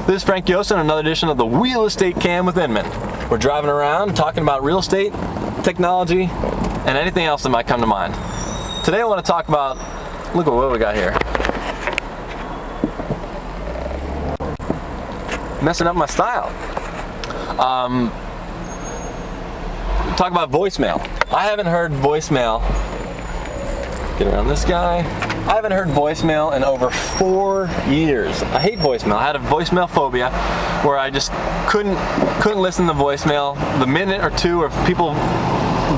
This is Frank Yost, another edition of the Real Estate Cam with Inman. We're driving around talking about real estate, technology, and anything else that might come to mind. Today I want to talk about, look at what we got here. Messing up my style. Talk about voicemail. I haven't heard voicemail. Get around this guy. I haven't heard voicemail in over 4 years. I hate voicemail. I had a voicemail phobia where I just couldn't listen to voicemail. The minute or two of people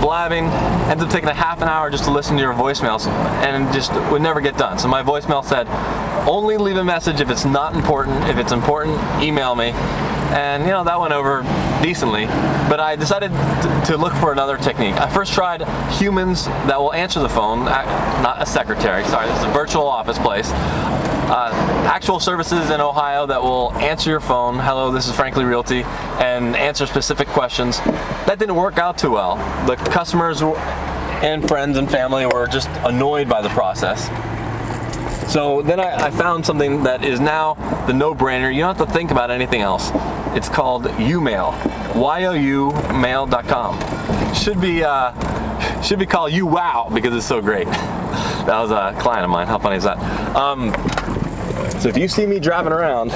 blabbing ends up taking a half an hour just to listen to your voicemails, and just would never get done. So my voicemail said, only leave a message if it's not important. If it's important, email me. And you know, that went over decently, but I decided to look for another technique. I first tried humans that will answer the phone, not a secretary, sorry, this is a virtual office place. Actual services in Ohio that will answer your phone, hello, this is Frankly Realty, and answer specific questions. That didn't work out too well. The customers and friends and family were just annoyed by the process. So then I found something that is now the no-brainer. You don't have to think about anything else. It's called Youmail. Youmail.com. Should be called YouWow because it's so great. That was a client of mine. How funny is that? So if you see me driving around,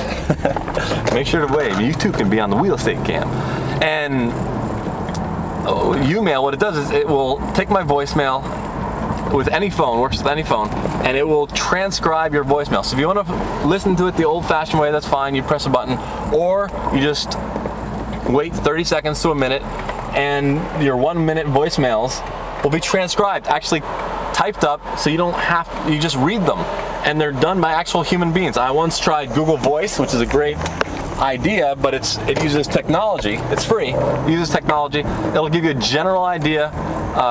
make sure to wave. You too can be on the Real Estate Cam. And Youmail, what it does is it will take my voicemail with any phone, works with any phone, and it will transcribe your voicemail. So if you want to listen to it the old-fashioned way, that's fine. You press a button, or you just wait 30 seconds to a minute, and your 1 minute voicemails will be transcribed, actually typed up, so you don't have, you just read them, and they're done by actual human beings. I once tried Google Voice, which is a great idea, but it uses technology. It's free. It uses technology. It'll give you a general idea.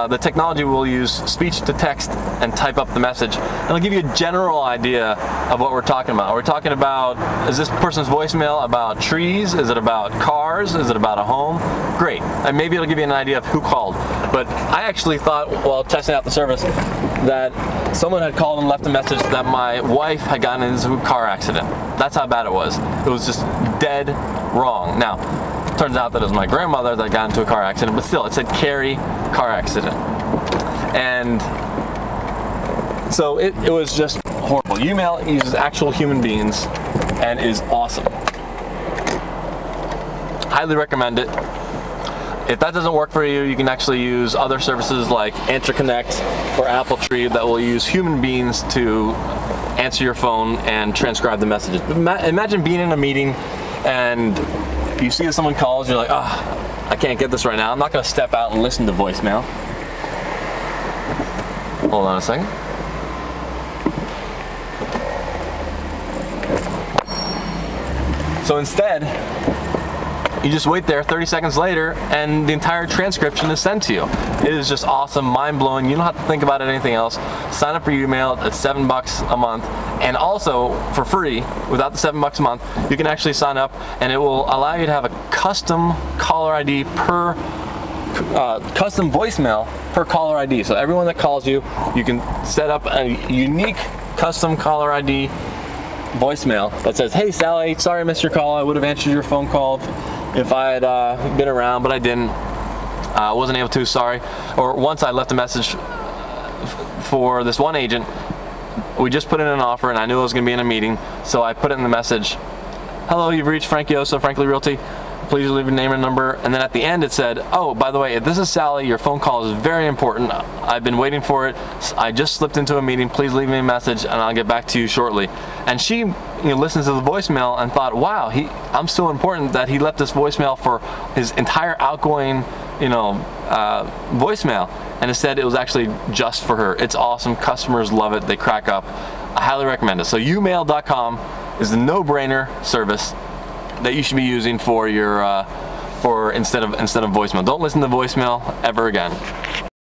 The technology will use speech to text and type up the message. It'll give you a general idea of what we're talking about. We're talking about, is this person's voicemail about trees? Is it about cars? Is it about a home? Great. And maybe it'll give you an idea of who called. But I actually thought, while testing out the service, that someone had called and left a message that my wife had gotten into a car accident. That's how bad it was. It was just dead wrong. Now, turns out that it was my grandmother that got into a car accident, but still, it said Carrie, car accident. And so it was just horrible. Youmail uses actual human beings and is awesome. Highly recommend it. If that doesn't work for you, you can actually use other services like Answer Connect or Apple Tree that will use human beings to answer your phone and transcribe the messages. Imagine being in a meeting and you see that someone calls, you're like, oh, I can't get this right now. I'm not going to step out and listen to voicemail. Hold on a second. So instead, you just wait there 30 seconds later and the entire transcription is sent to you. It is just awesome, mind-blowing. You don't have to think about anything else. Sign up for Youmail. It's $7 a month. And also, for free, without the $7 a month, you can actually sign up and it will allow you to have a custom caller ID per custom voicemail per caller ID. So everyone that calls you, you can set up a unique custom caller ID voicemail that says, hey Sally, sorry I missed your call. I would have answered your phone call if I had been around, but I didn't. Wasn't able to, sorry. Or once I left a message for this one agent. We just put in an offer and I knew I was going to be in a meeting, so I put it in the message, hello, you've reached Frank Yost of Frankly Realty. Please leave your name and number. And then at the end it said, oh, by the way, if this is Sally, your phone call is very important. I've been waiting for it. I just slipped into a meeting. Please leave me a message and I'll get back to you shortly. And she listens to the voicemail and thought, wow, I'm so important that he left this voicemail for his entire outgoing voicemail, and instead it was actually just for her. It's awesome. Customers love it. They crack up. I highly recommend it. So Youmail.com is the no-brainer service that you should be using for your instead of voicemail. Don't listen to voicemail ever again.